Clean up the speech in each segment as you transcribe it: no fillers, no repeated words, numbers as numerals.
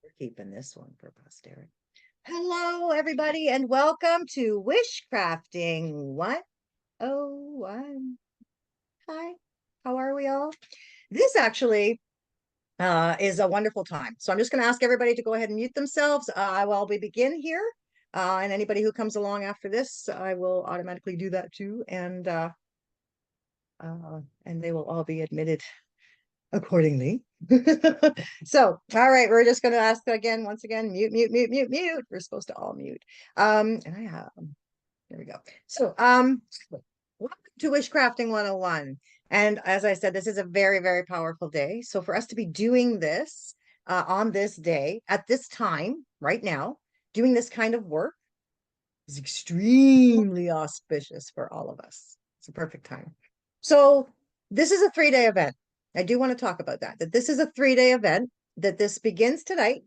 We're keeping this one for posterity. Hello, everybody, and welcome to WishCrafting 101. Hi, how are we all? This actually is a wonderful time. So I'm just going to ask everybody to go ahead and mute themselves while we begin here. And anybody who comes along after this, I will automatically do that too. And they will all be admitted accordingly. So, all right, we're just going to ask again, once again, mute, mute, mute, mute, mute. We're supposed to all mute. And I have, there we go. So, welcome to WishCrafting 101. And as I said, this is a very, very powerful day. So for us to be doing this on this day, at this time, right now, doing this kind of work is extremely auspicious for all of us. It's a perfect time. So this is a 3-day event. I do want to talk about that this is a 3-day event, that this begins tonight.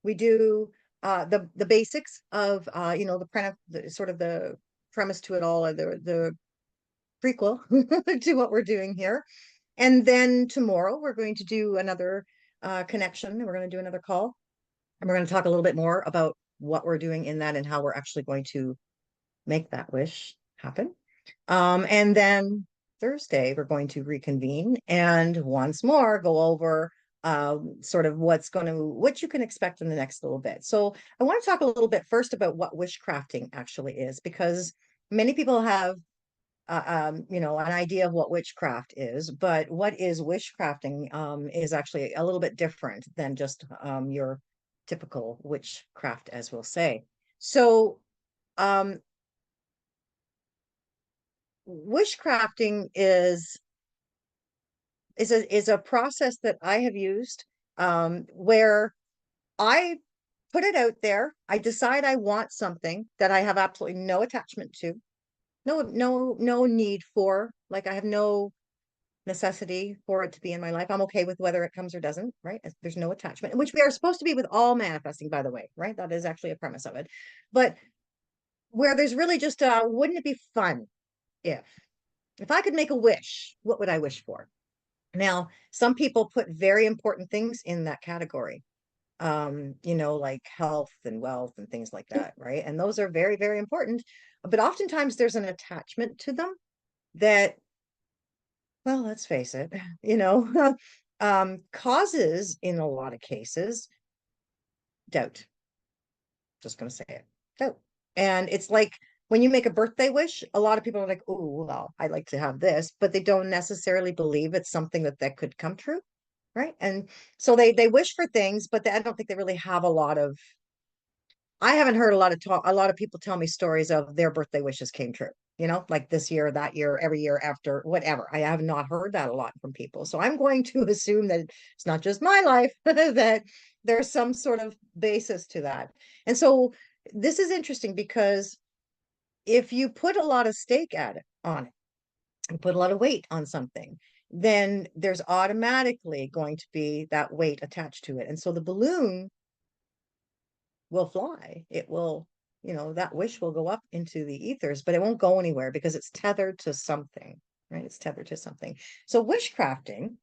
We do the basics of the sort of the premise to it all, or the prequel to what we're doing here. And then tomorrow we're going to do another connection. We're going to do another call, and we're going to talk a little bit more about what we're doing in that and how we're actually going to make that wish happen. And then Thursday, we're going to reconvene and once more go over sort of what you can expect in the next little bit. So I want to talk a little bit first about what wishcrafting actually is, because many people have an idea of what witchcraft is, but what is wishcrafting is actually a little bit different than just your typical witchcraft, as we'll say. So um, wishcrafting is a process that I have used where I put it out there. I decide I want something that I have absolutely no attachment to, no need for. Like, I have no necessity for it to be in my life. I'm okay with whether it comes or doesn't, right? There's no attachment, which we are supposed to be with all manifesting, by the way, right? That is actually a premise of it. But where there's really just wouldn't it be fun if I could make a wish, what would I wish for? Now, some people put very important things in that category, like health and wealth and things like that, right? And those are very, very important. But oftentimes there's an attachment to them that, well, let's face it, causes, in a lot of cases, doubt. Just going to say it, doubt. And it's like when you make a birthday wish, a lot of people are like, oh, well, I'd like to have this, but they don't necessarily believe it's something that could come true. Right. And so they wish for things, but I don't think they really have a lot of, I haven't heard a lot of people tell me stories of their birthday wishes came true, like this year, that year, every year after, whatever. I have not heard that a lot from people. So I'm going to assume that it's not just my life, that there's some sort of basis to that. And so this is interesting because if you put a lot of stake on it, and put a lot of weight on something, then there's automatically going to be that weight attached to it. And so the balloon will fly. It will, that wish will go up into the ethers, but it won't go anywhere because it's tethered to something, right? It's tethered to something. So wishcrafting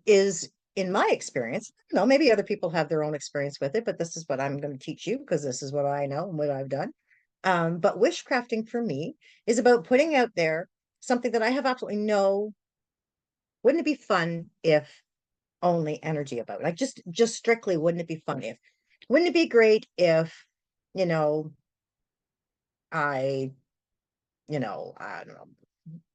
is, in my experience, I don't know, maybe other people have their own experience with it, but this is what I'm going to teach you because this is what I know and what I've done. But wishcrafting for me is about putting out there something that I have absolutely no, wouldn't it be fun if only energy about it? Like, just strictly, wouldn't it be fun if, wouldn't it be great if, you know, I, I don't know,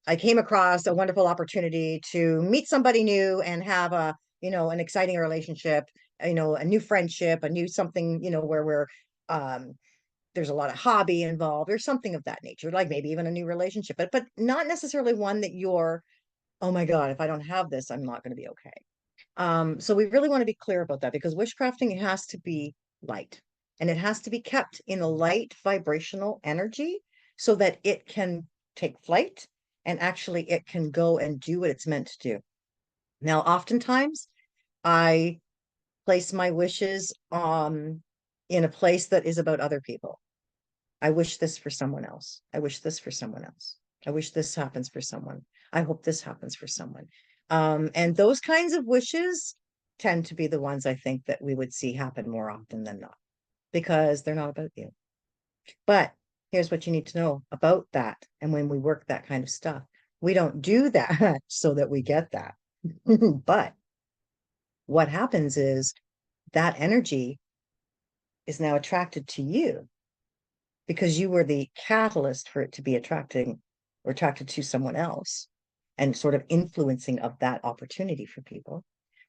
I came across a wonderful opportunity to meet somebody new and have an exciting relationship, a new friendship, a new something, where um, there's a lot of hobby involved or something of that nature, like maybe even a new relationship, but not necessarily one that you're, oh my God, if I don't have this, I'm not going to be okay. So we really want to be clear about that, because wishcrafting has to be light, and it has to be kept in a light vibrational energy so that it can take flight and actually it can go and do what it's meant to do. Now, oftentimes I place my wishes in a place that is about other people. I wish this for someone else. I wish this for someone else. I wish this happens for someone. I hope this happens for someone. And those kinds of wishes tend to be the ones I think that we would see happen more often than not because they're not about you. But here's what you need to know about that. And when we work that kind of stuff, we don't do that so that we get that. But what happens is that energy is now attracted to you because you were the catalyst for it to be attracting or attracted to someone else and sort of influencing of that opportunity for people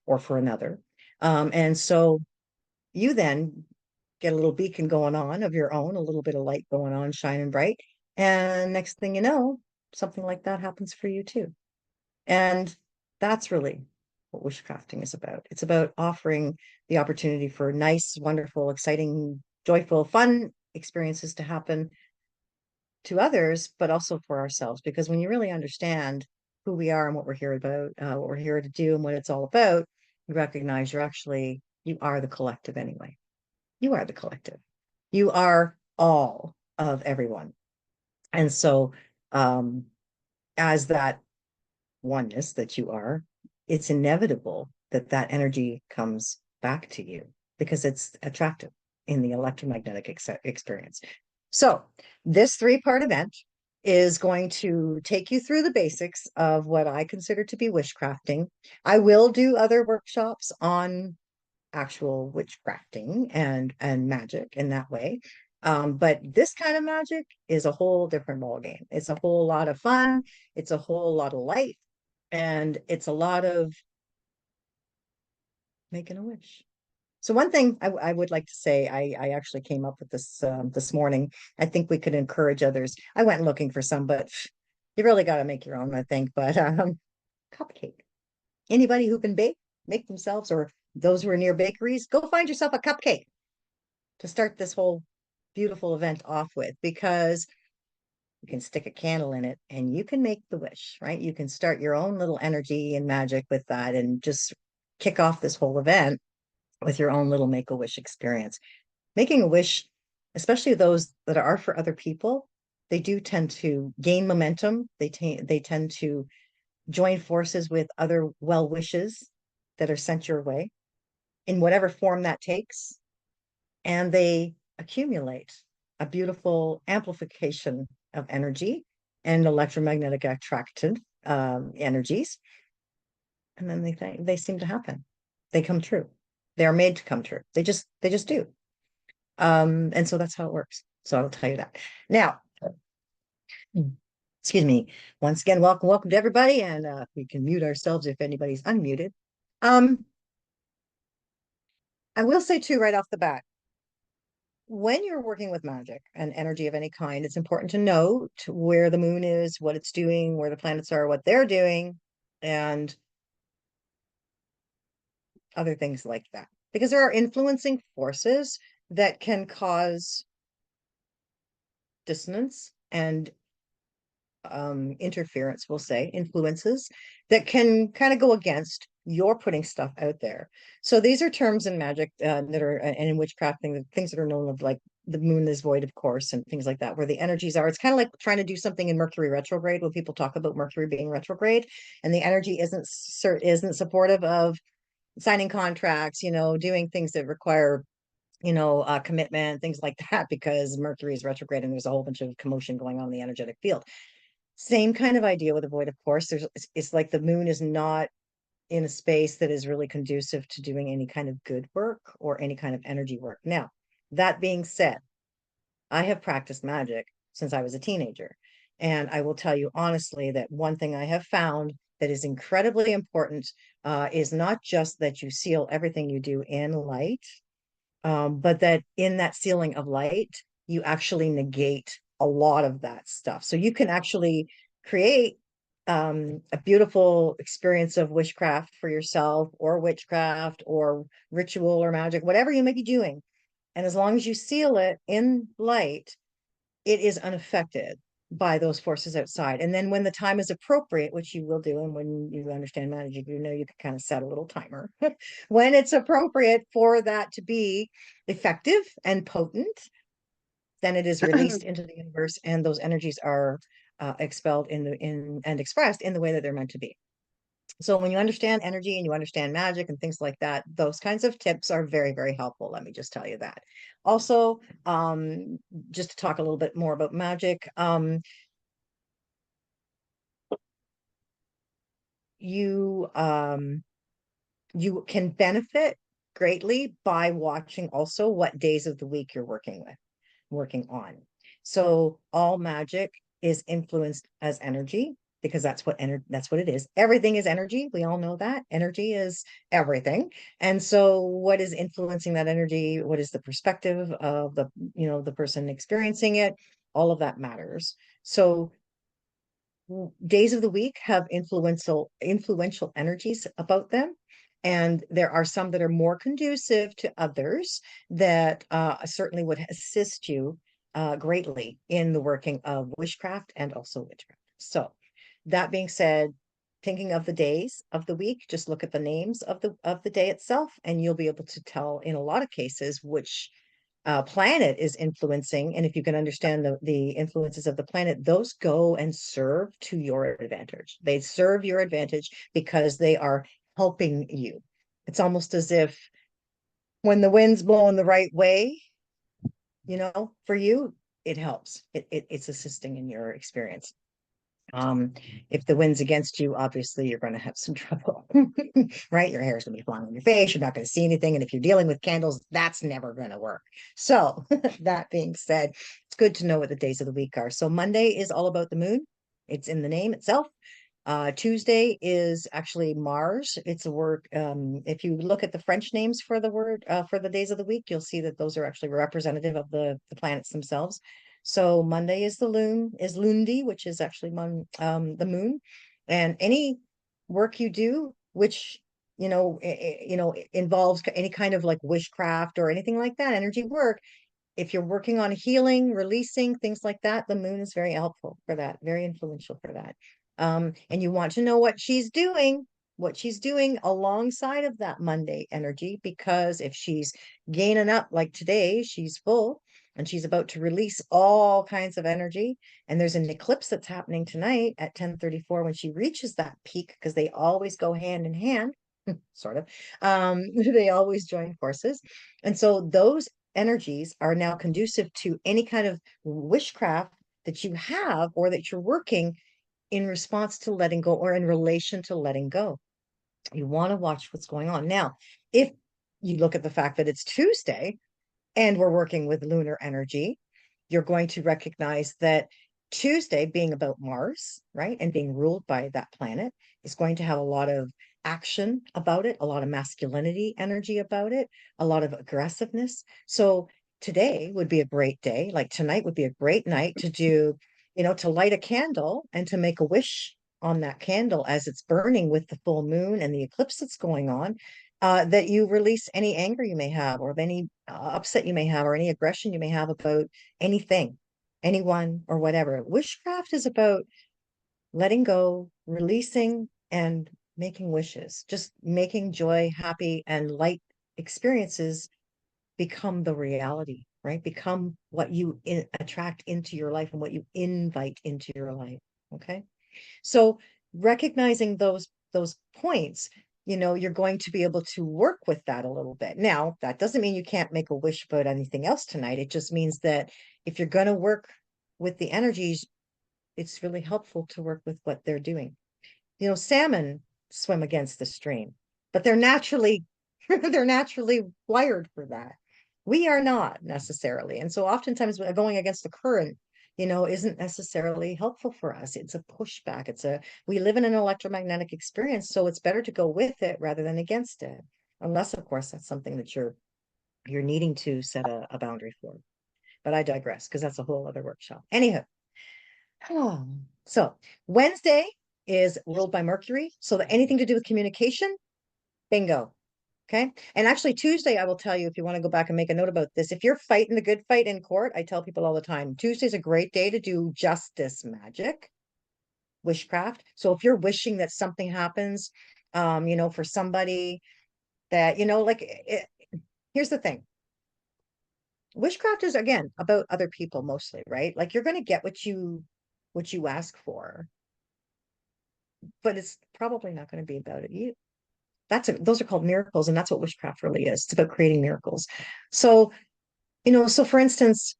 or for another. And so you then get a little beacon going on of your own, a little bit of light going on, shining bright. And next thing you know, something like that happens for you too. And that's really what wishcrafting is about. It's about offering the opportunity for nice, wonderful, exciting, joyful, fun experiences to happen to others, but also for ourselves. Because when you really understand who we are and what we're here about, what we're here to do and what it's all about, you recognize you are the collective anyway. You are the collective. You are all of everyone. And so, um, as that oneness that you are, it's inevitable that that energy comes back to you because it's attractive in the electromagnetic experience. So, this three-part event is going to take you through the basics of what I consider to be wishcrafting. I will do other workshops on actual witchcrafting and magic in that way. But this kind of magic is a whole different ball game. It's a whole lot of fun. It's a whole lot of light, and it's a lot of making a wish. So one thing I would like to say, I actually came up with this morning. I think we could encourage others. I went looking for some, but you really got to make your own, I think. But cupcake. Anybody who can bake, make themselves, or those who are near bakeries, go find yourself a cupcake to start this whole beautiful event off with, because you can stick a candle in it and you can make the wish, right? You can start your own little energy and magic with that and just kick off this whole event with your own little make a wish experience. Making a wish, especially those that are for other people, they do tend to gain momentum. They tend to join forces with other well wishes that are sent your way in whatever form that takes, and they accumulate a beautiful amplification of energy and electromagnetic attractive energies, and then they seem to happen. They come true. They are made to come true. They just do. And so that's how it works. So I'll tell you that. Now, excuse me. Once again, welcome to everybody, and we can mute ourselves if anybody's unmuted. Um, I will say too, right off the bat, when you're working with magic and energy of any kind, it's important to note where the moon is, what it's doing, where the planets are, what they're doing, and other things like that. Because there are influencing forces that can cause dissonance and interference, we'll say, influences that can kind of go against your putting stuff out there. So these are terms in magic that are, and in witchcrafting, the things that are known of, like the moon is void, of course, and things like that, where the energies are. It's kind of like trying to do something in Mercury retrograde when people talk about Mercury being retrograde, and the energy isn't supportive of signing contracts, doing things that require commitment, things like that, because Mercury is retrograde and there's a whole bunch of commotion going on in the energetic field. Same kind of idea with a void, of course. It's like the moon is not in a space that is really conducive to doing any kind of good work or any kind of energy work. Now, that being said, I have practiced magic since I was a teenager. And I will tell you honestly that one thing I have found that is incredibly important is not just that you seal everything you do in light, but that in that sealing of light, you actually negate a lot of that stuff. So you can actually create a beautiful experience of wishcraft for yourself, or witchcraft, or ritual, or magic, whatever you may be doing. And as long as you seal it in light, it is unaffected by those forces outside. And then when the time is appropriate, which you will do, and when you understand magic, you can kind of set a little timer when it's appropriate for that to be effective and potent, then it is released into the universe, and those energies are expelled and expressed in the way that they're meant to be. So when you understand energy and you understand magic and things like that, those kinds of tips are very, very helpful. Let me just tell you that. Also, just to talk a little bit more about magic, you you can benefit greatly by watching also what days of the week you're working on. So all magic is influenced as energy because that's what it is. Everything is energy. We all know that. Energy is everything. And so what is influencing that energy? What is the perspective of the person experiencing it? All of that matters. So days of the week have influential energies about them, and there are some that are more conducive to others that certainly would assist you greatly in the working of witchcraft and also witchcraft. So that being said, thinking of the days of the week, just look at the names of the day itself and you'll be able to tell in a lot of cases which planet is influencing. And if you can understand the influences of the planet, those go and serve to your advantage. They serve your advantage because they are helping you. It's almost as if when the wind's blowing the right way, for you, it helps. It's assisting in your experience. Um, if the wind's against you, obviously you're going to have some trouble, right? Your hair's going to be flying on your face. You're not going to see anything. And if you're dealing with candles, that's never going to work. So that being said, it's good to know what the days of the week are. So Monday is all about the moon. It's in the name itself. Tuesday is actually Mars. It's a word. If you look at the French names for the word for the days of the week, you'll see that those are actually representative of the planets themselves. So Monday is Lundi, which is actually the moon. And any work you do, which involves any kind of like wishcraft or anything like that, energy work, if you're working on healing, releasing, things like that, the moon is very helpful for that, very influential for that. And you want to know what she's doing alongside of that Monday energy, because if she's gaining up, like today, she's full and she's about to release all kinds of energy. And there's an eclipse that's happening tonight at 10:34 when she reaches that peak, because they always go hand in hand, sort of. They always join forces. And so those energies are now conducive to any kind of wishcraft that you have or that you're working in response to letting go or in relation to letting go. You want to watch what's going on. Now, if you look at the fact that it's Tuesday and we're working with lunar energy, you're going to recognize that Tuesday, being about Mars, right, and being ruled by that planet, is going to have a lot of action about it, a lot of masculinity energy about it, a lot of aggressiveness. So today would be a great day. Like tonight would be a great night to do, to light a candle and to make a wish on that candle as it's burning with the full moon and the eclipse that's going on, that you release any anger you may have, or any upset you may have, or any aggression you may have about anything, anyone, or whatever. Wishcraft is about letting go, releasing, and making wishes, just making joy, happy, and light experiences become the reality, right? Become what you attract into your life and what you invite into your life. Okay. So recognizing those points, you're going to be able to work with that a little bit. Now, that doesn't mean you can't make a wish about anything else tonight. It just means that if you're going to work with the energies, it's really helpful to work with what they're doing. Salmon swim against the stream, but they're naturally they're naturally wired for that. We are not necessarily. And so oftentimes going against the current, isn't necessarily helpful for us. It's a pushback. We live in an electromagnetic experience, so it's better to go with it rather than against it. Unless, of course, that's something that you're needing to set a boundary for. But I digress, because that's a whole other workshop. Anyhow, so Wednesday is ruled by Mercury. So that anything to do with communication, bingo. Okay. And actually, Tuesday, I will tell you, if you want to go back and make a note about this, if you're fighting the good fight in court, I tell people all the time, Tuesday's a great day to do justice magic, wishcraft. So if you're wishing that something happens, for somebody that, here's the thing. Wishcraft is, again, about other people mostly, right? Like you're going to get what you ask for. but it's probably not going to be about it either. Those are called miracles, and that's what witchcraft really is. It's about creating miracles. So, so for instance,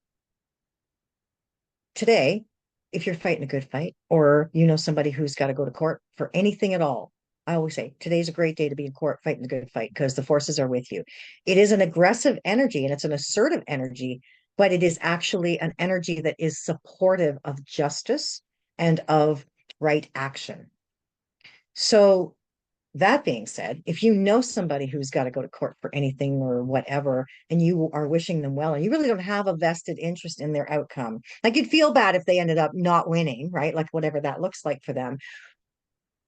today, if you're fighting a good fight, or somebody who's got to go to court for anything at all, I always say today's a great day to be in court fighting a good fight because the forces are with you. It is an aggressive energy and it's an assertive energy, but it is actually an energy that is supportive of justice and of right action. So that being said, if you know somebody who's got to go to court for anything or whatever, and you are wishing them well, and you really don't have a vested interest in their outcome, like you'd feel bad if they ended up not winning, right? Like whatever that looks like for them.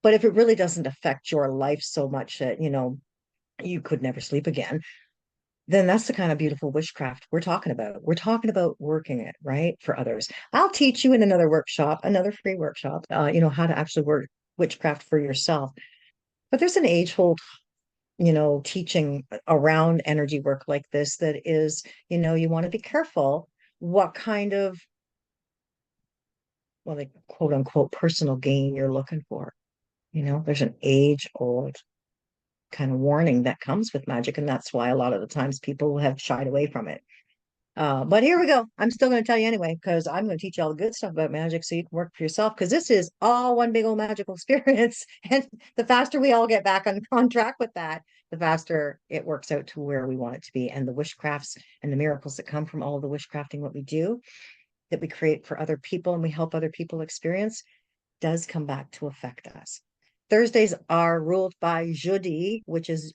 But if it really doesn't affect your life so much that, you could never sleep again, then that's the kind of beautiful witchcraft we're talking about. We're talking about working it, right? For others. I'll teach you in another workshop, another free workshop, how to actually work witchcraft for yourself. But there's an age-old teaching around energy work like this that is, you want to be careful what kind of, well, like quote unquote personal gain you're looking for. There's an age old kind of warning that comes with magic, and that's why a lot of the times people have shied away from it. But here we go. I'm still going to tell you anyway, because I'm going to teach you all the good stuff about magic so you can work for yourself, because this is all one big old magical experience. And the faster we all get back on track with that, the faster it works out to where we want it to be. And the wishcrafts and the miracles that come from all of the wishcrafting, what we do, that we create for other people and we help other people experience, does come back to affect us. Thursdays are ruled by Jeudi, which is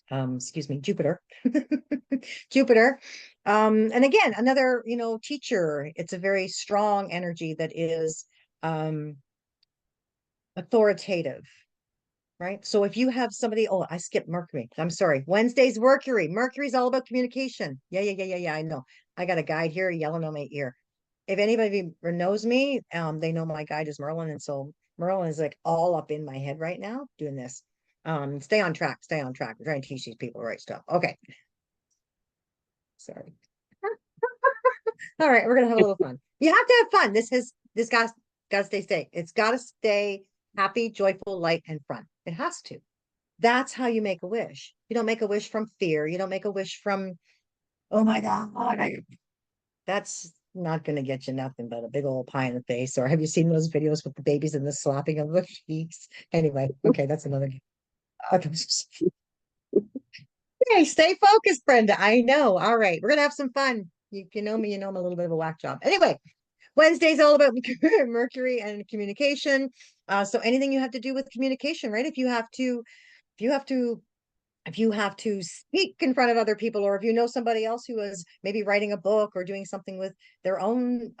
excuse me, Jupiter. Jupiter. And again, another, teacher. It's a very strong energy that is authoritative, right? So if you have somebody, oh, I skipped Mercury. I'm sorry. Wednesday's Mercury. Mercury's all about communication. Yeah. I know. I got a guide here yelling on my ear. If anybody knows me, they know my guide is Merlin. And so Merlin is like all up in my head right now doing this. Stay on track, stay on track. We're trying to teach these people the right stuff. Okay. Sorry. All right, we're gonna have a little fun. You have to have fun. This gotta stay safe. It's gotta stay happy, joyful, light, and fun. It has to. That's how you make a wish. You don't make a wish from fear. You don't make a wish from, oh my God, that's not gonna get you nothing but a big old pie in the face. Or have you seen those videos with the babies and the slapping of the cheeks? Anyway, okay, that's another. Okay. Hey, stay focused, Brenda. I know. All right, we're gonna have some fun. If you know me, you know I'm a little bit of a whack job. Anyway, Wednesday's all about Mercury and communication. So anything you have to do with communication, right? If you have to, if you have to speak in front of other people, or if you know somebody else who is maybe writing a book or doing something with their own,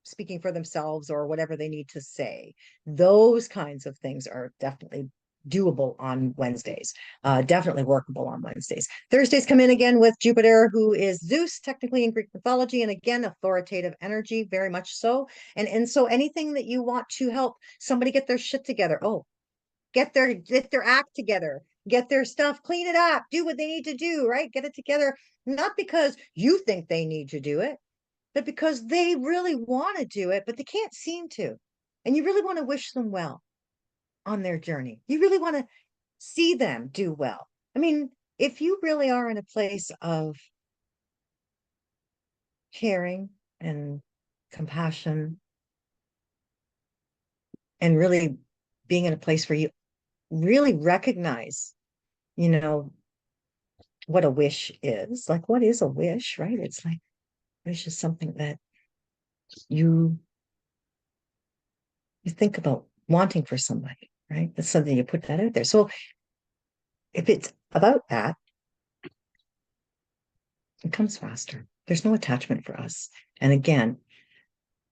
speaking for themselves or whatever they need to say. Those kinds of things are definitely doable on Wednesdays, definitely workable on Wednesdays. Thursdays come in again with Jupiter, who is Zeus, technically in Greek mythology, and again, authoritative energy, very much so. And so anything that you want to help somebody get their shit together, get their act together, get their stuff, clean it up, do what they need to do, right? Get it together, not because you think they need to do it, but because they really want to do it, but they can't seem to. And you really want to wish them well on their journey. You really want to see them do well. I mean, if you really are in a place of caring and compassion and really being in a place where you really recognize, you know, what a wish is, like, what is a wish, right? It's like, wish is something that you you think about wanting for somebody, right? That's something you put that out there. So if it's about that, it comes faster. There's no attachment for us. And again,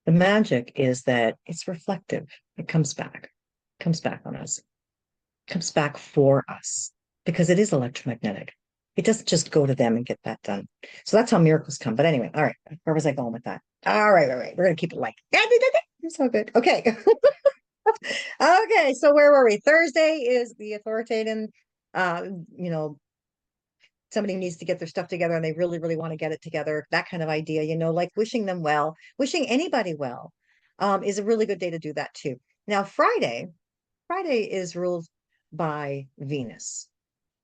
the magic is that it's reflective. It comes back on us, it comes back for us because it is electromagnetic. It doesn't just go to them and get that done. So that's how miracles come. But anyway, all right. Where was I going with that? All right, all right. We're gonna keep it light. It's so good. Okay. Okay, so where were we? Thursday is the authoritative, uh, you know, somebody needs to get their stuff together and they really, really want to get it together. That kind of idea, like wishing them well, wishing anybody well. is a really good day to do that too. Now, Friday is ruled by Venus.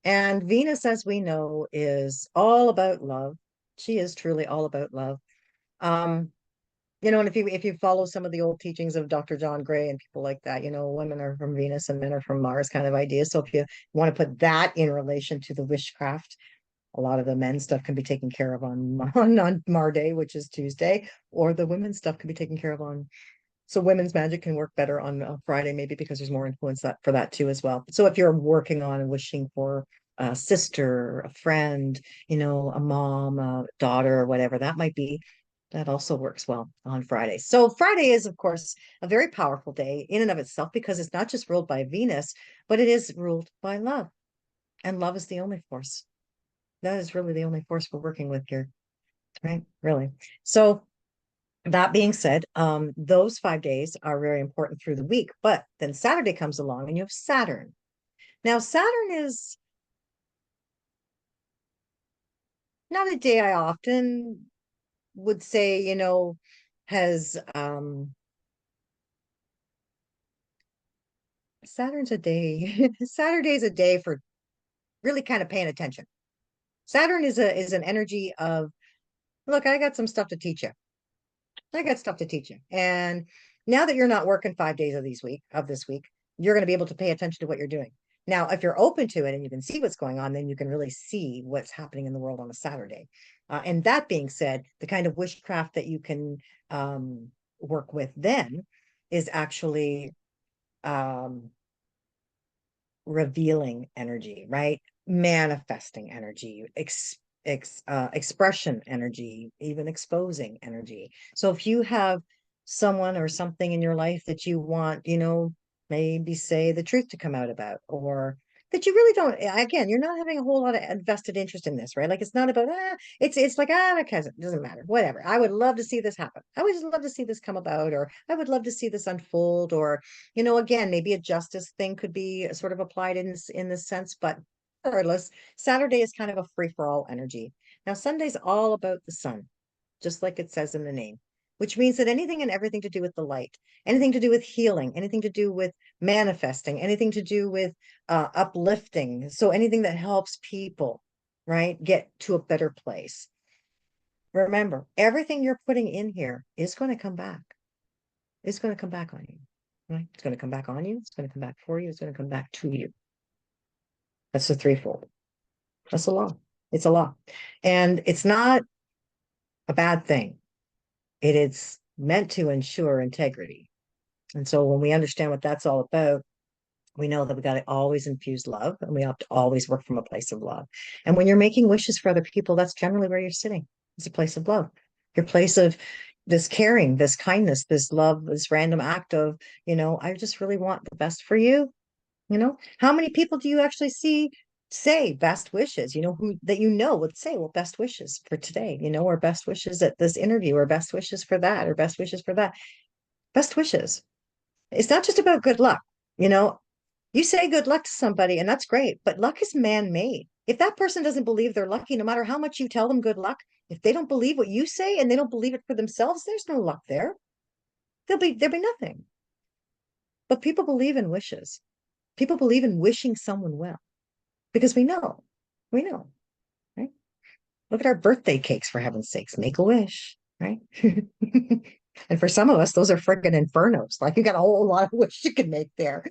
And Venus, as we know, is all about love. She is truly all about love. Um, and if you follow some of the old teachings of Dr. John Gray and people like that, women are from Venus and men are from Mars kind of idea. So if you want to put that in relation to the wishcraft, a lot of the men's stuff can be taken care of on Mar Day, which is Tuesday, or the women's stuff can be taken care of on. So women's magic can work better on Friday, maybe because there's more influence for that too as well. So if you're working on and wishing for a sister, a friend, a mom, a daughter, or whatever that might be, that also works well on Friday. So Friday is, of course, a very powerful day in and of itself because it's not just ruled by Venus, but it is ruled by love. And love is the only force. That is really the only force we're working with here, right? Really. So that being said, those 5 days are very important through the week, but then Saturday comes along and you have Saturn. Now, Saturn is not a day I often would say, has Saturn's a day. Saturday's a day for really kind of paying attention. Saturn is an energy of, look, I got some stuff to teach you. I got stuff to teach you. And now that you're not working 5 days of this week, you're going to be able to pay attention to what you're doing. Now, if you're open to it and you can see what's going on, then you can really see what's happening in the world on a Saturday. And that being said, the kind of wishcraft that you can work with then is actually um, revealing energy, right? Manifesting energy, expression energy, even exposing energy. So if you have someone or something in your life that you want, maybe say the truth to come out about, or that you really don't, again, you're not having a whole lot of invested interest in this, right? Like it's not about it's like it doesn't matter, whatever. I would love to see this happen. I would just love to see this come about, or I would love to see this unfold, or again, maybe a justice thing could be sort of applied in this sense, but regardless, Saturday is kind of a free-for-all energy. Now, Sunday's all about the sun, just like it says in the name, which means that anything and everything to do with the light, anything to do with healing, anything to do with manifesting, anything to do with uplifting. So anything that helps people, right, get to a better place. Remember, everything you're putting in here is going to come back. It's going to come back on you, right? It's going to come back on you. It's going to come back for you. It's going to come back to you. That's the threefold. That's a law. It's a law. And it's not a bad thing. It is meant to ensure integrity. And so when we understand what that's all about, we know that we got to always infuse love and we have to always work from a place of love. And when you're making wishes for other people, that's generally where you're sitting. It's a place of love. Your place of this caring, this kindness, this love, this random act of, I just really want the best for you. How many people do you actually see say best wishes, who that would say, well, best wishes for today, or best wishes at this interview, or best wishes for that, or best wishes for that. Best wishes. It's not just about good luck. You know, you say good luck to somebody, and that's great, but luck is man-made. If that person doesn't believe they're lucky, no matter how much you tell them good luck, if they don't believe what you say and they don't believe it for themselves, there's no luck there. There'll be nothing. But people believe in wishes. People believe in wishing someone well because we know, right? Look at our birthday cakes, for heaven's sakes. Make a wish, right? And for some of us, those are friggin' infernos. Like you got a whole lot of wish you can make there.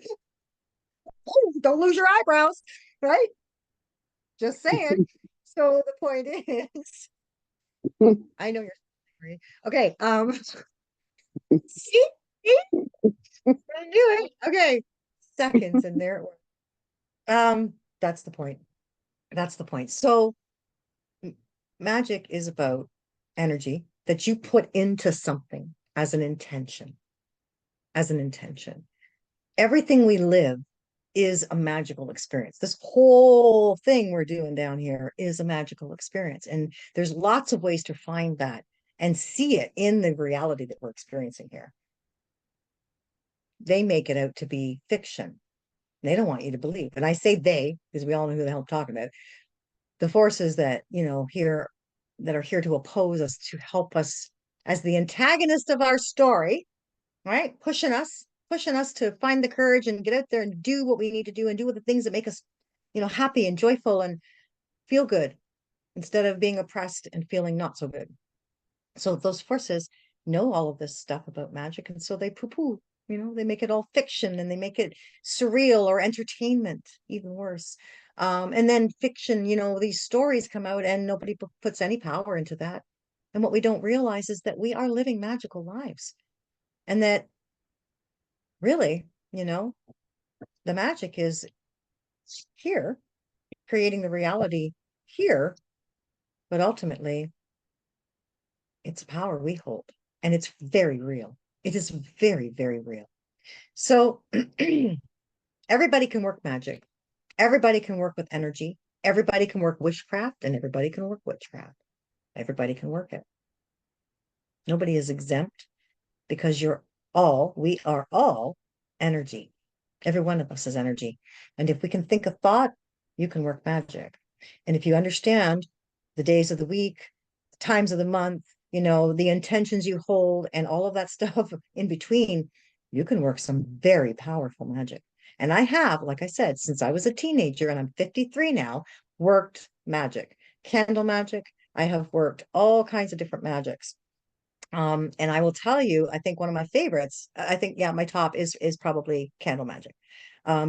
Don't lose your eyebrows, right? Just saying. So the point is, I know you're sorry. Okay. See, I knew it. Okay. Seconds and there it was. That's the point. That's the point. So magic is about energy that you put into something as an intention, as an intention. Everything we live is a magical experience. This whole thing we're doing down here is a magical experience. And there's lots of ways to find that and see it in the reality that we're experiencing here. They make it out to be fiction. They don't want you to believe. And I say they, because we all know who the hell I'm talking about. The forces that, here that are here to oppose us, to help us as the antagonist of our story, right? Pushing us to find the courage and get out there and do what we need to do and do the things that make us, happy and joyful and feel good instead of being oppressed and feeling not so good. So those forces know all of this stuff about magic, and so they poo-poo, they make it all fiction and they make it surreal or entertainment, even worse. And then fiction, these stories come out and nobody puts any power into that. And what we don't realize is that we are living magical lives and that really, the magic is here, creating the reality here, but ultimately it's a power we hold and it's very real. It is very, very real. So everybody can work magic. Everybody can work with energy. Everybody can work wishcraft and everybody can work witchcraft. Everybody can work it. Nobody is exempt because we are all energy. Every one of us is energy. And if we can think a thought, you can work magic. And if you understand the days of the week, the times of the month, the intentions you hold and all of that stuff in between, you can work some very powerful magic. And I have, like I said, since I was a teenager and I'm 53 now, worked magic, candle magic. I have worked all kinds of different magics. And I will tell you, I think one of my favorites, I think, yeah, my top is probably candle magic,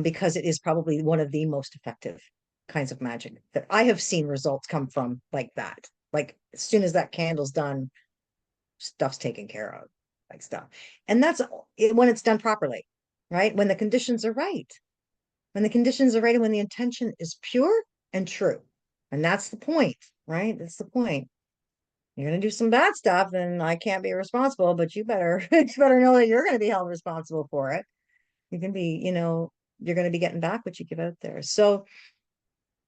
because it is probably one of the most effective kinds of magic that I have seen results come from like that. Like as soon as that candle's done, stuff's taken care of, like stuff. And that's when it's done properly, right? When the conditions are right. When the conditions are right and when the intention is pure and true. And that's the point, right? That's the point. You're going to do some bad stuff, then I can't be responsible, but you better you better know that you're going to be held responsible for it. You can be, you're going to be getting back what you give out there. So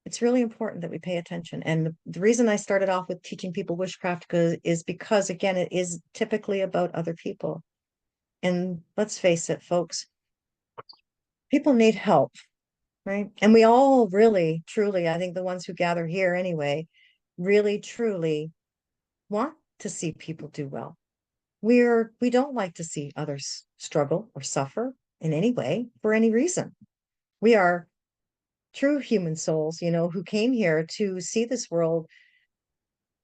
it's really important that we pay attention. And the reason I started off with teaching people wishcraft is because again, it is typically about other people. And let's face it, folks, people need help, right? And we all really, truly, I think the ones who gather here anyway, really, truly want to see people do well. We don't like to see others struggle or suffer in any way for any reason. We are true human souls, who came here to see this world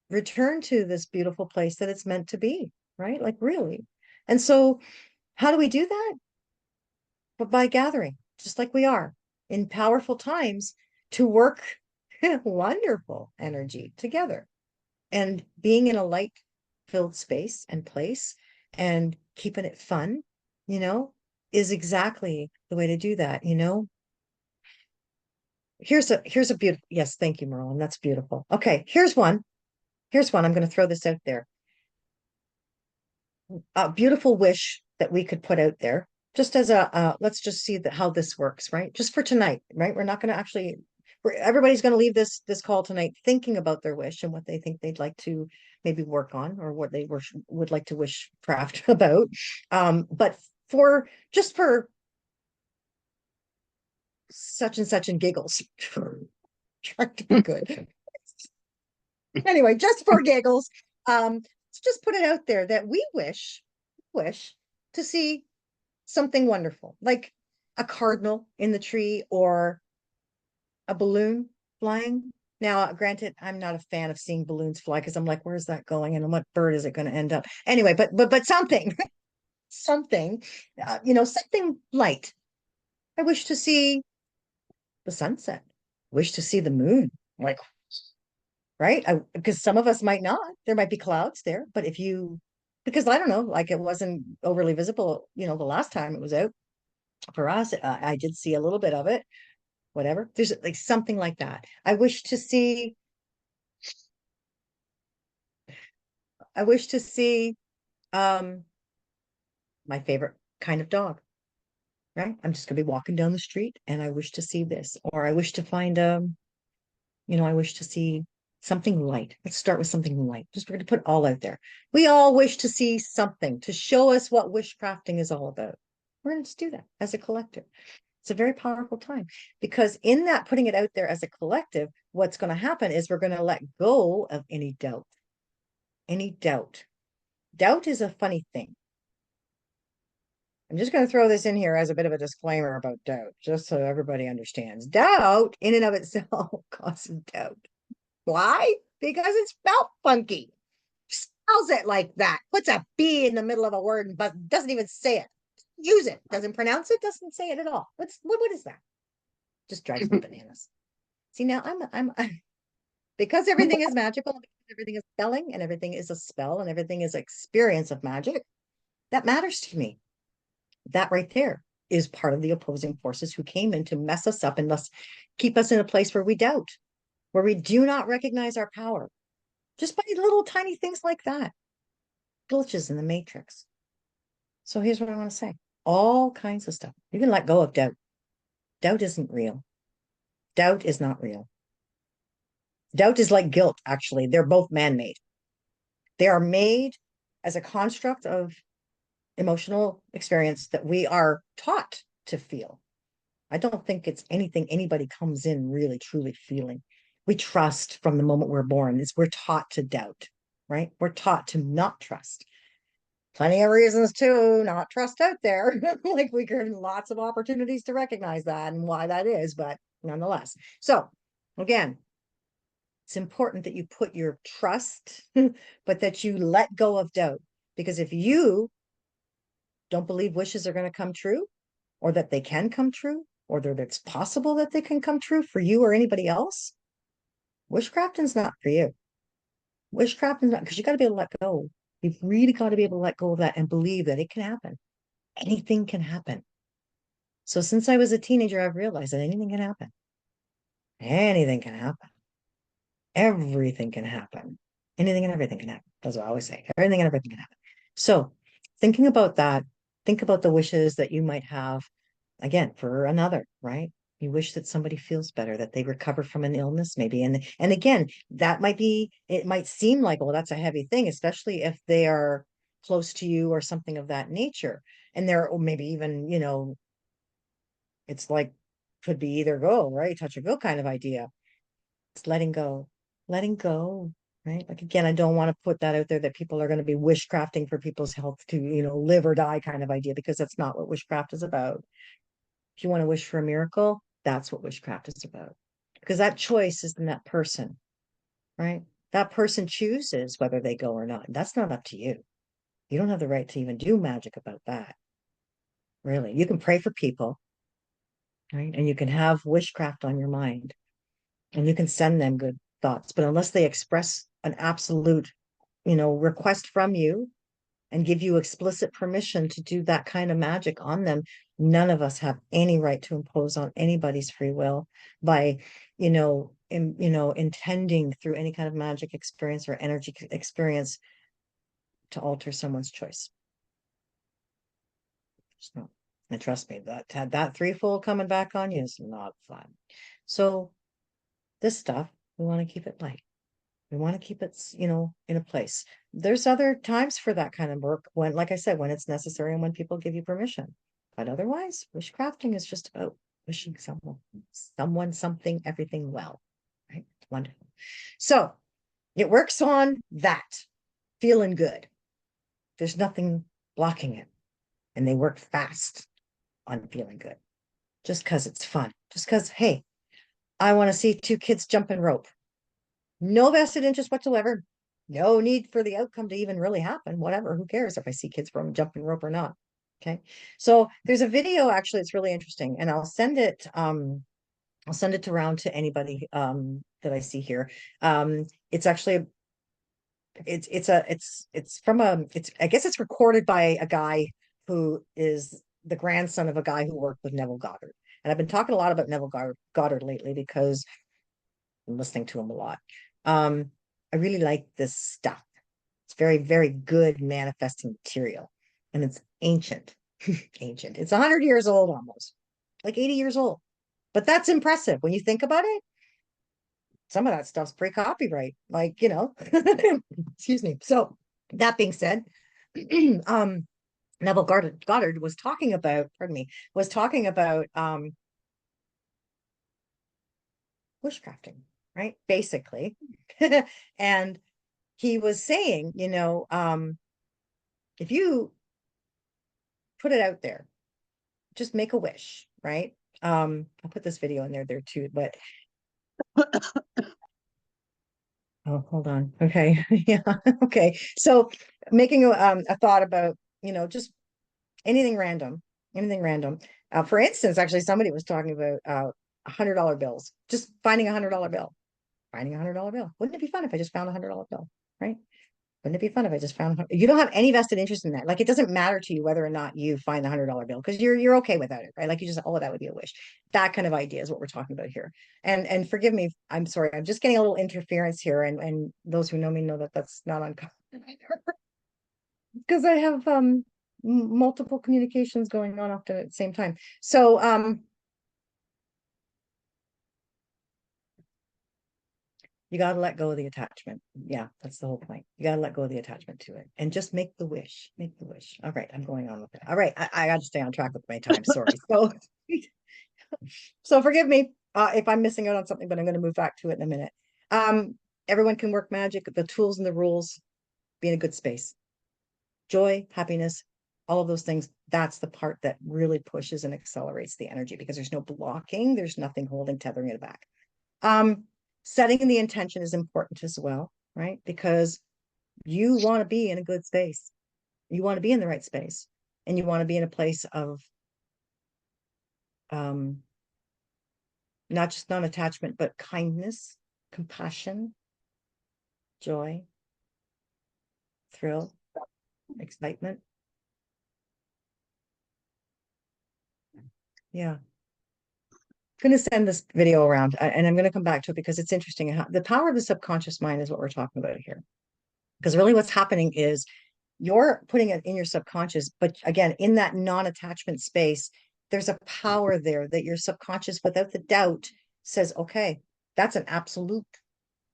return to this beautiful place that it's meant to be, right? Like really. And so how do we do that? But by gathering, just like we are in powerful times to work wonderful energy together and being in a light filled space and place and keeping it fun, you know, is exactly the way to do that, Here's a beautiful, yes, thank you, Merlin. That's beautiful. Okay, here's one. Here's one. I'm going to throw this out there. A beautiful wish that we could put out there, just as let's just see how this works, right? Just for tonight, right? We're not going to actually, everybody's going to leave this call tonight thinking about their wish and what they think they'd like to maybe work on or what they would like to wish craft about. But for such and such and giggles, trying to be good. Anyway, just for giggles, let's just put it out there that we wish to see something wonderful, like a cardinal in the tree or a balloon flying. Now, granted, I'm not a fan of seeing balloons fly because I'm like, where's that going and what bird is it going to end up? Anyway, but something, something, something light. I wish to see the sunset. Wish to see the moon. Like, right? Because some of us might not. There might be clouds there, but because I don't know, like it wasn't overly visible, the last time it was out for us. I did see a little bit of it. Whatever. There's like something like that. I wish to see um my favorite kind of dog, right? I'm just gonna be walking down the street and I wish to see this, or I wish to find I wish to see something light. Let's start with something light. Just we're gonna put it all out there. We all wish to see something to show us what wish crafting is all about. We're gonna just do that as a collective. It's a very powerful time because in that putting it out there as a collective, what's going to happen is we're going to let go of any doubt. Any doubt. Doubt is a funny thing. I'm just going to throw this in here as a bit of a disclaimer about doubt, just so everybody understands. Doubt in and of itself causes doubt. Why? Because it's spelled funky. Spells it like that. Puts a B in the middle of a word, but doesn't even say it. Use it. Doesn't pronounce it. Doesn't say it at all. What is that? Just drives me bananas. See, now I'm because everything is magical, because everything is spelling, and everything is a spell, and everything is experience of magic. That matters to me. That right there is part of the opposing forces who came in to mess us up and thus keep us in a place where we doubt, where we do not recognize our power, just by little tiny things like that, glitches in the matrix. So here's what I want to say. All kinds of stuff. You can let go of doubt. Doubt isn't real. Doubt is not real. Doubt is like guilt, actually. They're both man-made. They are made as a construct of emotional experience that we are taught to feel. I don't think it's anything anybody comes in really truly feeling. We trust from the moment we're born. We're taught to doubt, right? We're taught to not trust. Plenty of reasons to not trust out there. Like we're given lots of opportunities to recognize that and why that is, but nonetheless. So again, it's important that you put your trust, but that you let go of doubt. Because if you don't believe wishes are going to come true, or that they can come true, or that it's possible that they can come true for you or anybody else, wishcrafting's not for you. Wishcrafting's not, because you got to be able to let go. You've really got to be able to let go of that and believe that it can happen. Anything can happen. So since I was a teenager, I've realized that anything can happen. Anything can happen. Everything can happen. Anything and everything can happen. That's what I always say. Everything and everything can happen. So thinking about that, think about the wishes that you might have, again, for another, right? You wish that somebody feels better, that they recover from an illness, maybe. And again, that might be, it might seem like, well, that's a heavy thing, especially if they are close to you or something of that nature. And they're, or maybe even, it's like, could be either go, right? Touch or go kind of idea. It's letting go, right? Like, again, I don't want to put that out there that people are going to be wishcrafting for people's health to, live or die kind of idea, because that's not what wishcraft is about. If you want to wish for a miracle, that's what wishcraft is about. Because that choice is in that person, right? That person chooses whether they go or not. That's not up to you. You don't have the right to even do magic about that. Really. You can pray for people, right? And you can have wishcraft on your mind and you can send them good thoughts. But unless they express an absolute, request from you and give you explicit permission to do that kind of magic on them, none of us have any right to impose on anybody's free will by, intending through any kind of magic experience or energy experience to alter someone's choice. So, and trust me, that threefold coming back on you is not fun. So this stuff, we want to keep it light. We want to keep it, in a place. There's other times for that kind of work when, like I said, when it's necessary and when people give you permission. But otherwise, wishcrafting is just about wishing someone, something, everything well. Right? Wonderful. So it works on that, feeling good. There's nothing blocking it. And they work fast on feeling good. Just because it's fun. Just because, hey, I want to see two kids jumping rope. No vested interest whatsoever. No need for the outcome to even really happen. Whatever, who cares if I see kids from jumping rope or not? Okay. So there's a video, actually, it's really interesting, and I'll send it around to anybody that I see here. It's actually I guess it's recorded by a guy who is the grandson of a guy who worked with Neville Goddard. And I've been talking a lot about Neville Goddard lately because I'm listening to him a lot. I really like this stuff. It's very, very good manifesting material. And it's ancient. Ancient. It's 100 years old almost. Like 80 years old. But that's impressive when you think about it. Some of that stuff's pre-copyright. Like, excuse me. So that being said, Neville Goddard was talking about, pardon me, was talking about wishcrafting, right? Basically. And he was saying, if you put it out there just make a wish, right? I'll put this video in there too, but oh, hold on. Okay. Yeah. Okay. So making a thought about, just anything random, anything random. For instance, actually, somebody was talking about $100 bills, just finding $100 bill, finding $100 bill. Wouldn't it be fun if I just found $100 bill, right? Wouldn't it be fun if I just found, you don't have any vested interest in that. Like, it doesn't matter to you whether or not you find the $100 bill because you're okay without it, right? Like, you just, oh, that would be a wish. That kind of idea is what we're talking about here. And forgive me, I'm sorry, I'm just getting a little interference here. And those who know me know that that's not uncommon either because I have multiple communications going on often at the same time. So you got to let go of the attachment. Yeah, that's the whole point. You got to let go of the attachment to it and just make the wish. Make the wish. All right, I'm going on with it. All right, I got to stay on track with my time. Sorry. So forgive me if I'm missing out on something, but I'm going to move back to it in a minute. Everyone can work magic. The tools and the rules. Be in a good space. Joy, happiness, all of those things. That's the part that really pushes and accelerates the energy because there's no blocking. There's nothing holding, tethering it back. Setting the intention is important as well, right? Because you want to be in a good space. You want to be in the right space. And you want to be in a place of not just non-attachment, but kindness, compassion, joy, thrill, excitement. Yeah. Going to send this video around and I'm going to come back to it because it's interesting. The power of the subconscious mind is what we're talking about here. Because really what's happening is you're putting it in your subconscious, but again, in that non-attachment space, there's a power there that your subconscious, without the doubt, says, okay, that's an absolute.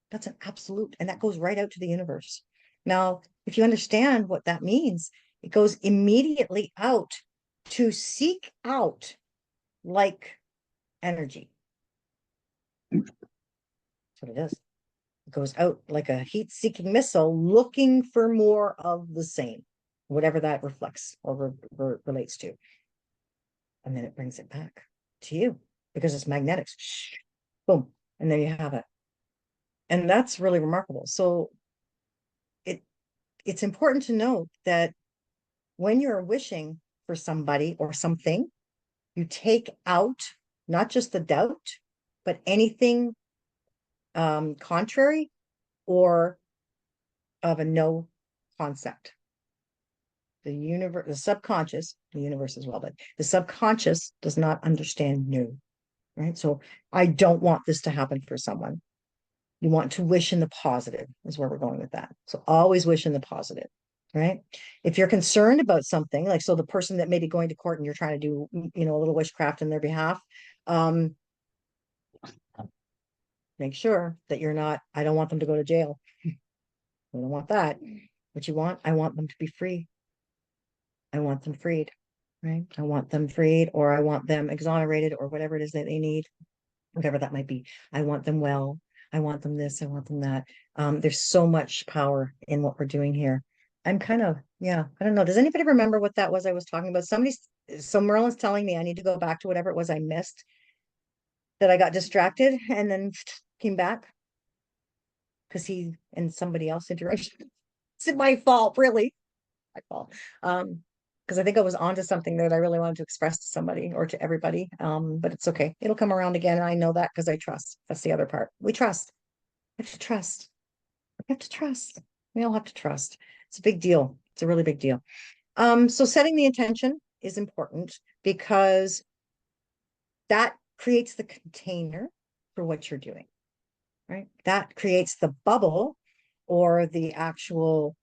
That's an absolute. And that goes right out to the universe. Now, if you understand what that means, it goes immediately out to seek out like energy. That's what it is. It goes out like a heat-seeking missile looking for more of the same, whatever that reflects or relates to. And then it brings it back to you because it's magnetics. Boom. And there you have it. And that's really remarkable. So it's important to note that when you're wishing for somebody or something, you take out not just the doubt, but anything contrary or of a no concept. The universe, the subconscious, the universe as well, but the subconscious does not understand no, right? So I don't want this to happen for someone. You want to wish in the positive is where we're going with that. So always wish in the positive, right? If you're concerned about something, like so the person that may be going to court and you're trying to do, a little witchcraft in their behalf, make sure that you're not, I don't want them to go to jail. I don't want that. What you want, I want them to be free. I want them freed, right? I want them freed, or I want them exonerated, or whatever it is that they need, whatever that might be. I want them well. I want them this. I want them that. There's so much power in what we're doing here. I'm kind of, yeah, I don't know. Does anybody remember what that was I was talking about? So Merlin's telling me I need to go back to whatever it was I missed, that I got distracted and then came back because he and somebody else interrupted. It's my fault, really. My fault. Because I think I was onto something that I really wanted to express to somebody or to everybody. But it's okay. It'll come around again. And I know that because I trust. That's the other part. We trust. We have to trust. We have to trust. We all have to trust. It's a big deal. It's a really big deal. So setting the intention is important because that creates the container for what you're doing, right? That creates the bubble or the actual,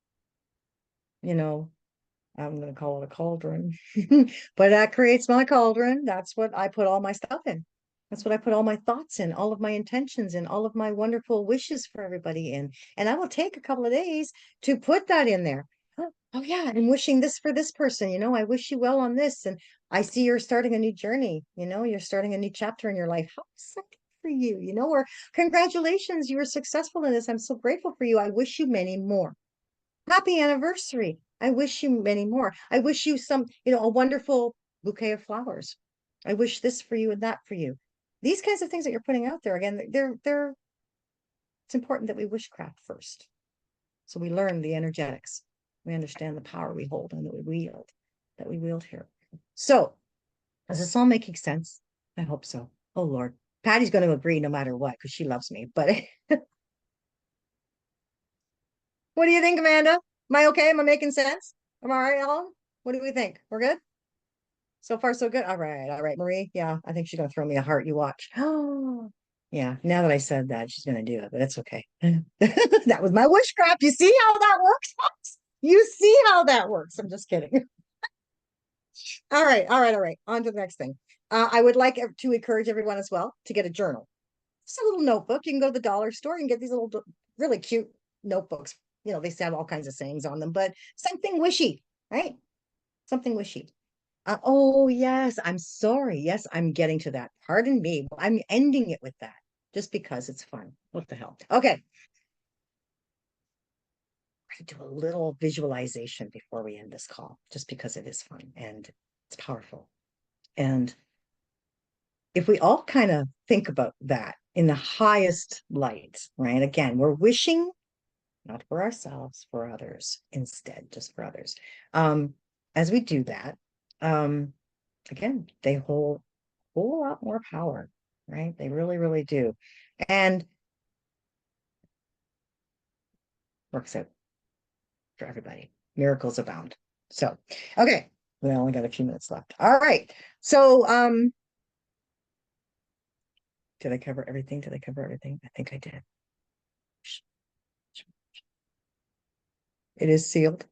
I'm going to call it a cauldron, but that creates my cauldron. That's what I put all my stuff in. That's what I put all my thoughts in, all of my intentions in, all of my wonderful wishes for everybody in. And I will take a couple of days to put that in there. Oh yeah, and wishing this for this person, I wish you well on this. And I see you're starting a new journey, you're starting a new chapter in your life. How exciting for you, or congratulations, you were successful in this. I'm so grateful for you. I wish you many more. Happy anniversary. I wish you many more. I wish you some, a wonderful bouquet of flowers. I wish this for you and that for you. These kinds of things that you're putting out there, again, they're it's important that we wishcraft first. So we learn the energetics. We understand the power we hold and that we wield here. So is this all making sense? I hope so. Oh Lord. Patty's going to agree no matter what, because she loves me. But what do you think, Amanda? Am I okay? Am I making sense? Am I all right, Ellen? What do we think? We're good? So far, so good. All right, all right, Marie. Yeah, I think she's gonna throw me a heart. You watch. Oh, yeah. Now that I said that, she's gonna do it, but it's okay. That was my witchcraft. You see how that works? You see how that works. I'm just kidding. All right, all right, all right. On to the next thing. I would like to encourage everyone as well to get a journal. Just a little notebook. You can go to the dollar store and get these little really cute notebooks. You know, they have all kinds of sayings on them, but something wishy, right? Something wishy. Oh, yes. I'm sorry. Yes, I'm getting to that. Pardon me. I'm ending it with that just because it's fun. What the hell? Okay. I'm going to do a little visualization before we end this call, just because it is fun and it's powerful. And if we all kind of think about that in the highest light, right? Again, we're wishing not for ourselves, for others instead, just for others. As we do that, again, they hold a whole lot more power, right? They really, really do. And works out for everybody. Miracles abound. So, okay, we only got a few minutes left. All right. So, did I cover everything? Did I cover everything? I think I did. It is sealed.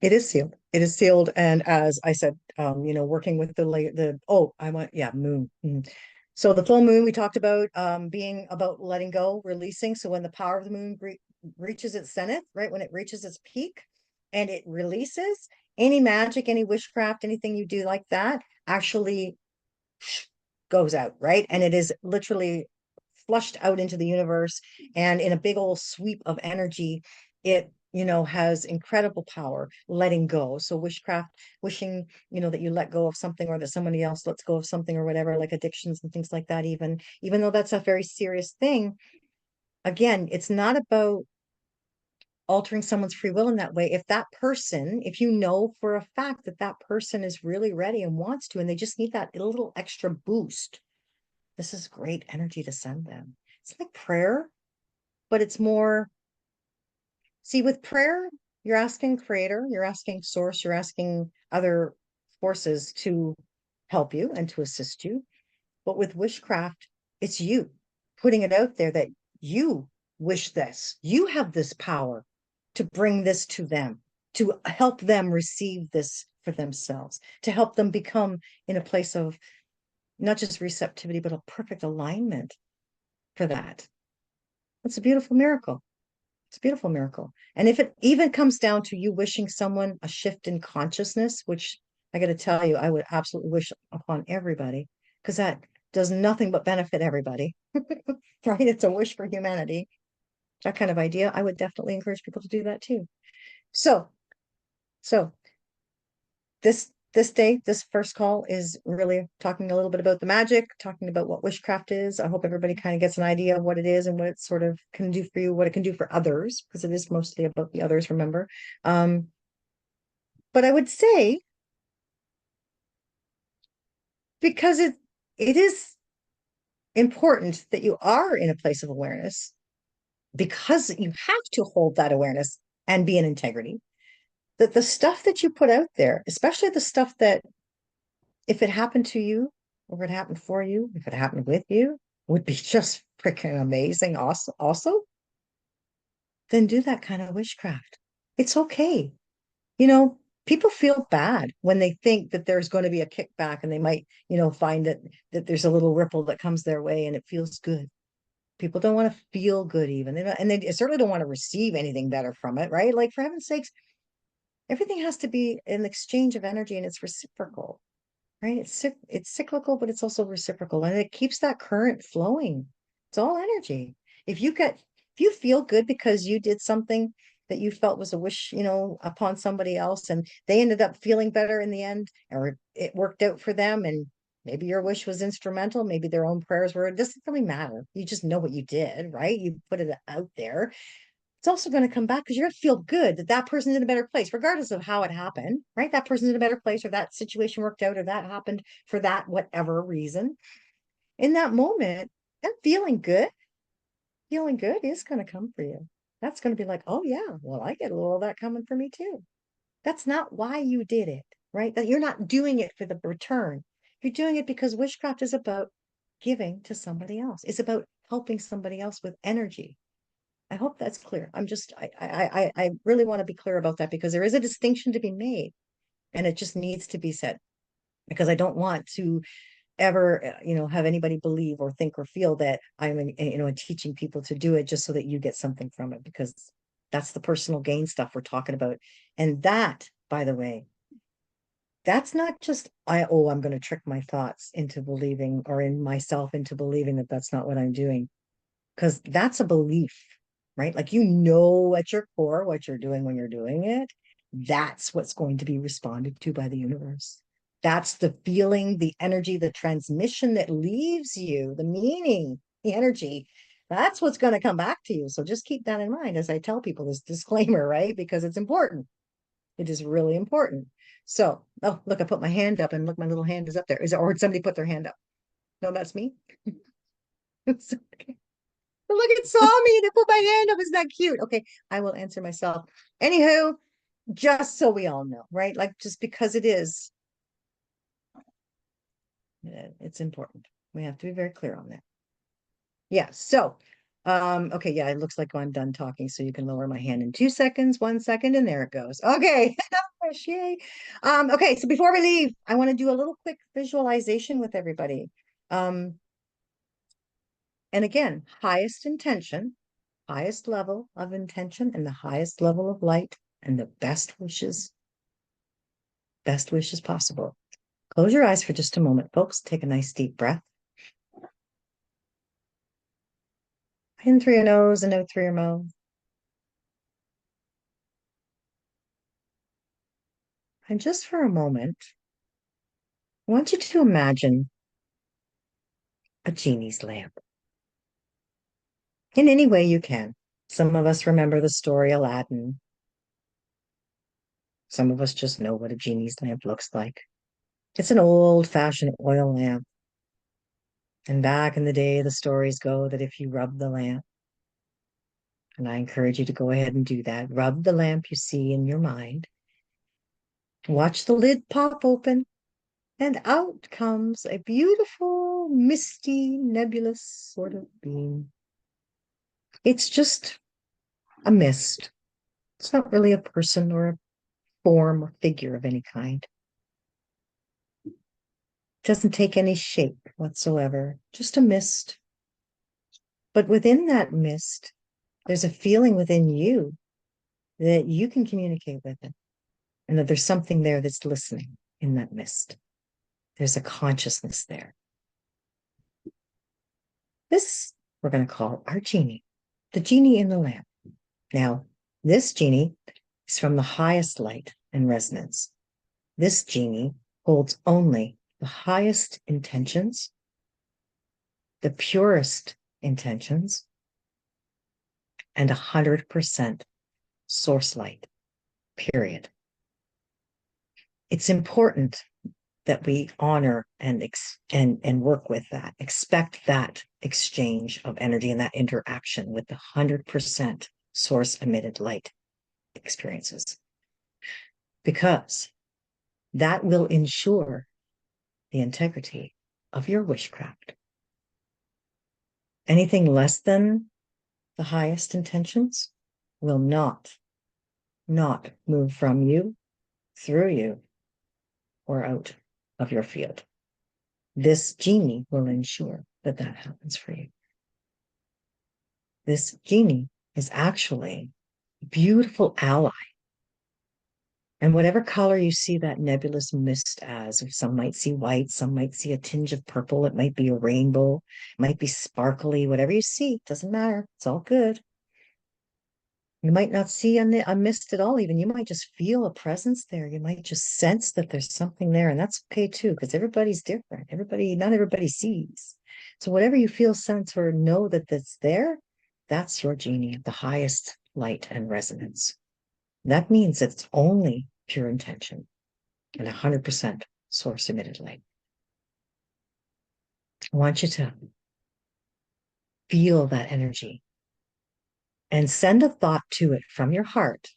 It is sealed. It is sealed. And as I said, working with moon. So the full moon we talked about being about letting go, releasing. So when the power of the moon reaches its zenith, right? When it reaches its peak and it releases, any magic, any witchcraft, anything you do like that actually goes out, right? And it is literally flushed out into the universe. And in a big old sweep of energy, it has incredible power letting go. So witchcraft, wishing that you let go of something, or that somebody else lets go of something, or whatever, like addictions and things like that. Even though that's a very serious thing, again, it's not about altering someone's free will in that way. If you know for a fact that that person is really ready and wants to, and they just need that little extra boost, this is great energy to send them. It's like prayer, but it's more. See, with prayer, you're asking creator, you're asking source, you're asking other forces to help you and to assist you. But with witchcraft, it's you putting it out there that you wish this. You have this power to bring this to them, to help them receive this for themselves, to help them become in a place of not just receptivity, but a perfect alignment for that. It's a beautiful miracle. It's a beautiful miracle. And if it even comes down to you wishing someone a shift in consciousness, which I got to tell you, I would absolutely wish upon everybody, because that does nothing but benefit everybody, right? It's a wish for humanity. That kind of idea, I would definitely encourage people to do that too. So, so this first call is really talking a little bit about the magic, talking about what witchcraft is. I hope everybody kind of gets an idea of what it is and what it sort of can do for you, what it can do for others, because it is mostly about the others, remember. But I would say, because it is important that you are in a place of awareness, because you have to hold that awareness and be in integrity, that the stuff that you put out there, especially the stuff that, if it happened to you, or if it happened for you, if it happened with you, would be just freaking amazing. Also, then do that kind of witchcraft. It's okay. People feel bad when they think that there's going to be a kickback, and they might, find that there's a little ripple that comes their way and it feels good. People don't want to feel good even. And they certainly don't want to receive anything better from it, right? Like, for heaven's sakes, everything has to be an exchange of energy, and it's reciprocal, right? It's cyclical, but it's also reciprocal, and it keeps that current flowing. It's all energy. If you feel good because you did something that you felt was a wish, upon somebody else, and they ended up feeling better in the end, or it worked out for them, and maybe your wish was instrumental, maybe their own prayers were, it doesn't really matter. You just know what you did, right? You put it out there. It's also going to come back because you're going to feel good that that person's in a better place, regardless of how it happened, right? That person's in a better place, or that situation worked out, or that happened for that whatever reason. In that moment, and feeling good is going to come for you. That's going to be like, oh yeah, well, I get a little of that coming for me too. That's not why you did it, right? That you're not doing it for the return. You're doing it because witchcraft is about giving to somebody else. It's about helping somebody else with energy. I hope that's clear. I really want to be clear about that because there is a distinction to be made, and it just needs to be said, because I don't want to ever, have anybody believe or think or feel that I'm, teaching people to do it just so that you get something from it, because that's the personal gain stuff we're talking about. And that, by the way, that's not just I'm going to trick my thoughts into believing, or in myself into believing that that's not what I'm doing, because that's a belief, right? Like, at your core what you're doing when you're doing it. That's what's going to be responded to by the universe. That's the feeling, the energy, the transmission that leaves you, the meaning, the energy. That's what's going to come back to you. So just keep that in mind as I tell people this disclaimer, right? Because it's important. It is really important. So, oh, look, I put my hand up, and look, my little hand is up there. Or did somebody put their hand up? No, that's me. It's okay. Look, it saw me and it put my hand up. Isn't that cute? Okay, I will answer myself. Anywho, just so we all know, right? Like, just because it is, it's important. We have to be very clear on that. Yeah. So, okay. Yeah, it looks like I'm done talking. So you can lower my hand in 2 seconds, 1 second, and there it goes. Okay. Yay. Okay. So before we leave, I want to do a little quick visualization with everybody. And again, highest intention, highest level of intention, and the highest level of light, and the best wishes possible. Close your eyes for just a moment, folks. Take a nice deep breath. In through your nose and out through your mouth. And just for a moment, I want you to imagine a genie's lamp in any way you can. Some of us remember the story Aladdin. Some of us just know what a genie's lamp looks like. It's an old-fashioned oil lamp. And back in the day, the stories go that if you rub the lamp, and I encourage you to go ahead and do that, rub the lamp you see in your mind, watch the lid pop open, and out comes a beautiful, misty, nebulous sort of being. It's just a mist. It's not really a person or a form or figure of any kind. It doesn't take any shape whatsoever, just a mist. But within that mist, there's a feeling within you that you can communicate with it, and that there's something there that's listening in that mist. There's a consciousness there. This we're going to call our genie, the genie in the lamp. Now, this genie is from the highest light and resonance. This genie holds only the highest intentions, the purest intentions, and 100% source light, period. It's important that we honor and work with that, expect that exchange of energy and that interaction with the 100% source emitted light experiences, because that will ensure the integrity of your wishcraft. Anything less than the highest intentions will not move from you, through you, or out of your field. This genie will ensure that that happens for you. This genie is actually a beautiful ally. And whatever color you see that nebulous mist as, some might see white, some might see a tinge of purple, it might be a rainbow, it might be sparkly, whatever you see, doesn't matter. It's all good. You might not see a mist at all, even. You might just feel a presence there. You might just sense that there's something there. And that's okay too, because everybody's different. Not everybody sees. So whatever you feel, sense, or know that that's there, that's your genie of the highest light and resonance. That means it's only pure intention and 100% source emitted light. I want you to feel that energy and send a thought to it from your heart.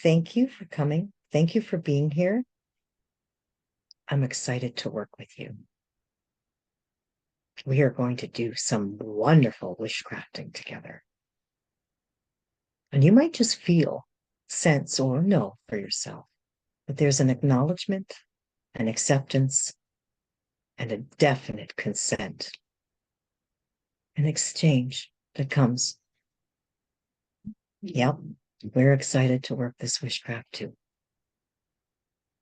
Thank you for coming. Thank you for being here. I'm excited to work with you. We are going to do some wonderful wishcrafting together. And you might just feel, sense, or know for yourself that there's an acknowledgement, an acceptance, and a definite consent, an exchange that comes. Yep, we're excited to work this wishcraft too.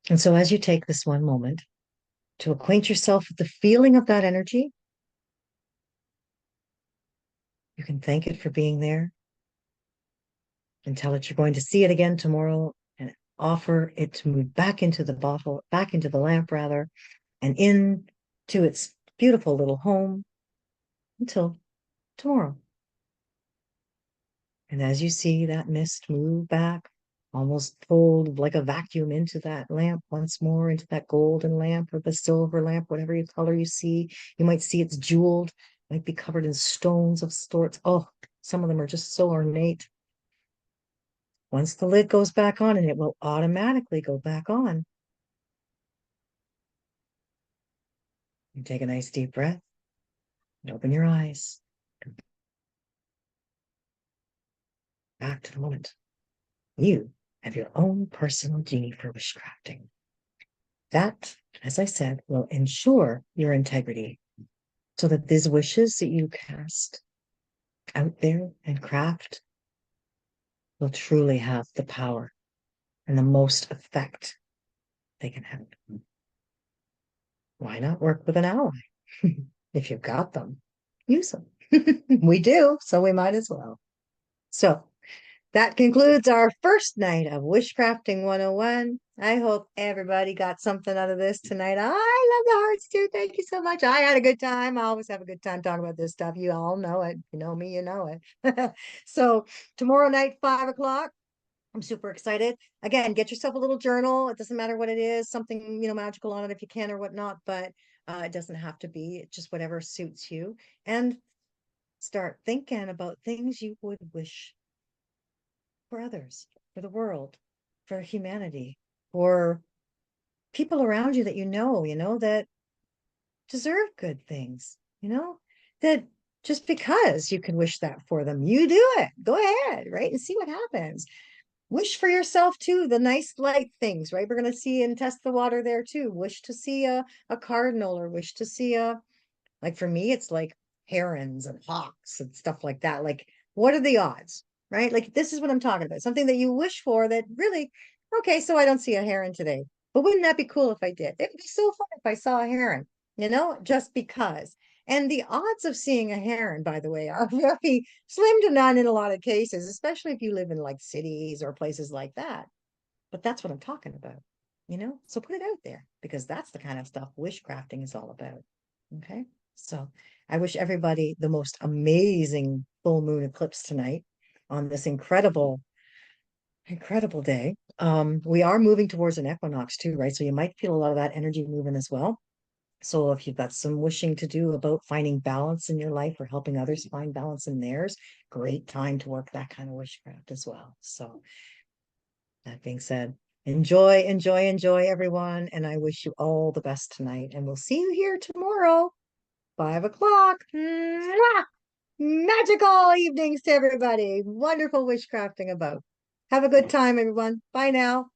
And so as you take this one moment to acquaint yourself with the feeling of that energy, you can thank it for being there and tell it you're going to see it again tomorrow and offer it to move back into the bottle, back into the lamp rather, and into its beautiful little home until tomorrow. And as you see that mist move back, almost pulled like a vacuum into that lamp once more, into that golden lamp or the silver lamp, whatever color you see, you might see it's jeweled, might be covered in stones of sorts. Oh, some of them are just so ornate. Once the lid goes back on, and it will automatically go back on, you take a nice deep breath and open your eyes. Back to the moment. You have your own personal genie for wishcrafting. That, as I said, will ensure your integrity so that these wishes that you cast out there and craft will truly have the power and the most effect they can have. Why not work with an ally? If you've got them, use them. We do, so we might as well. So that concludes our first night of Wishcrafting 101. I hope everybody got something out of this tonight. I love the hearts too. Thank you so much. I had a good time. I always have a good time talking about this stuff. You all know it. You know me, you know it. So tomorrow night, 5 o'clock. I'm super excited. Again, get yourself a little journal. It doesn't matter what it is, something, magical on it if you can or whatnot, but it doesn't have to be. It's just whatever suits you. And start thinking about things you would wish for others, for the world, for humanity, for people around you that that deserve good things, that just because you can wish that for them, you do it. Go ahead, right? And see what happens. Wish for yourself too, the nice light things, right? We're going to see and test the water there too. Wish to see a cardinal, or wish to see like for me, it's like herons and hawks and stuff like that. Like, what are the odds, right? Like, this is what I'm talking about. Something that you wish for that really, okay, so I don't see a heron today. But wouldn't that be cool if I did? It would be so fun if I saw a heron, just because. And the odds of seeing a heron, by the way, are very slim to none in a lot of cases, especially if you live in like cities or places like that. But that's what I'm talking about. So put it out there, because that's the kind of stuff wishcrafting is all about. Okay. So I wish everybody the most amazing full moon eclipse tonight on this incredible, incredible day. We are moving towards an equinox too, right? So you might feel a lot of that energy moving as well. So if you've got some wishing to do about finding balance in your life or helping others find balance in theirs, great time to work that kind of wishcraft as well. So that being said, enjoy, enjoy, enjoy, everyone. And I wish you all the best tonight. And we'll see you here tomorrow, 5 o'clock. Mwah! Magical evenings to everybody. Wonderful wishcrafting about. Have a good time, everyone. Bye now.